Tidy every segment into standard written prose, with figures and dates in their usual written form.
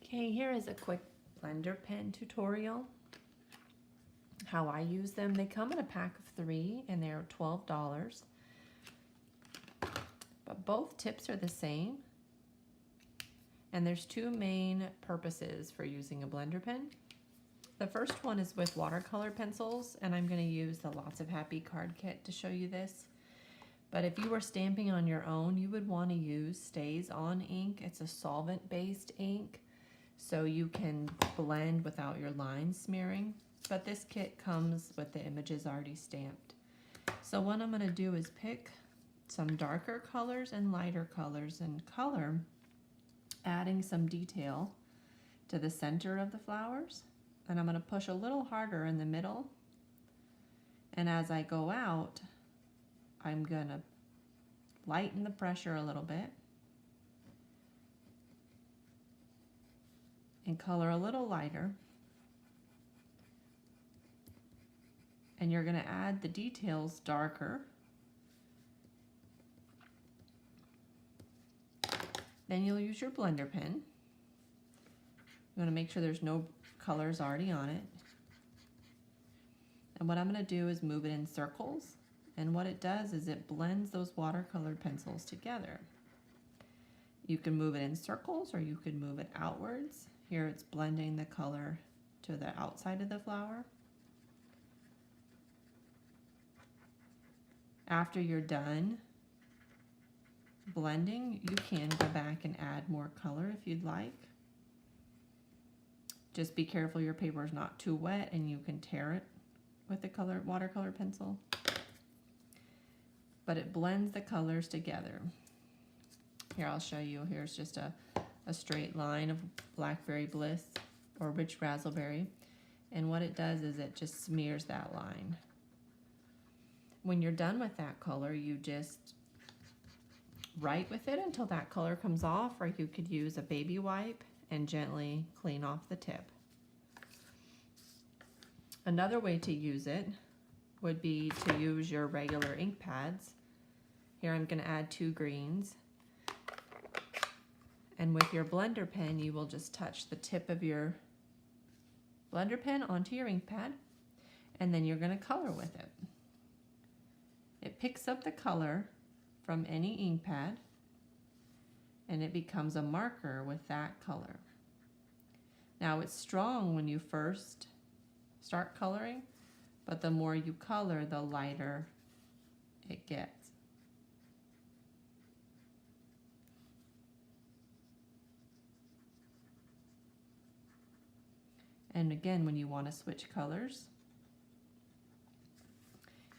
Okay, here is a quick blender pen tutorial. How I use them. They come in a pack of 3 and they're $12. But both tips are the same. And there's 2 main purposes for using a blender pen. The first one is with watercolor pencils, and I'm going to use the Lots of Happy card kit to show you this. But if you were stamping on your own, you would want to use Stays On ink. It's a solvent-based ink, so you can blend without your lines smearing. But this kit comes with the images already stamped. So what I'm going to do is pick some darker colors and lighter colors and color, adding some detail to the center of the flowers. And I'm going to push a little harder in the middle. And as I go out, I'm going to lighten the pressure a little bit and color a little lighter. And you're going to add the details darker. Then you'll use your blender pen. You want to make sure there's no colors already on it. And what I'm going to do is move it in circles. And what it does is it blends those watercolor pencils together. You can move it in circles or you could move it outwards. Here it's blending the color to the outside of the flower. After you're done blending, you can go back and add more color if you'd like. Just be careful your paper is not too wet and you can tear it with the watercolor pencil. But it blends the colors together. Here, I'll show you. Here's just a straight line of Blackberry Bliss or Rich Razzleberry. And what it does is it just smears that line. When you're done with that color, you just write with it until that color comes off, or you could use a baby wipe and gently clean off the tip. Another way to use it would be to use your regular ink pads. Here I'm going to add 2 greens. And with your blender pen, you will just touch the tip of your blender pen onto your ink pad, and then you're going to color with it. It picks up the color from any ink pad, and it becomes a marker with that color. Now it's strong when you first start coloring, but the more you color, the lighter it gets. And again, when you want to switch colors,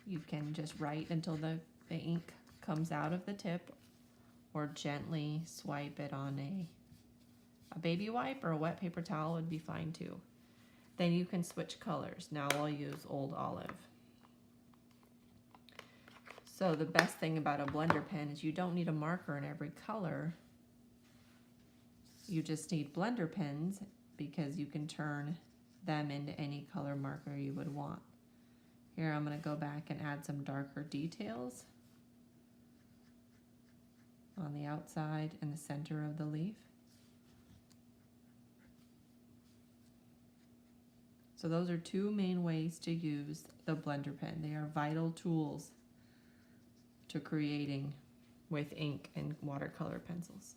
you can just write until the ink comes out of the tip, or gently swipe it on a baby wipe, or a wet paper towel would be fine too. Then you can switch colors. Now I'll use Old Olive. So the best thing about a blender pen is you don't need a marker in every color. You just need blender pens because you can turn them into any color marker you would want. Here I'm going to go back and add some darker details on the outside and the center of the leaf. So those are 2 main ways to use the blender pen. They are vital tools to creating with ink and watercolor pencils.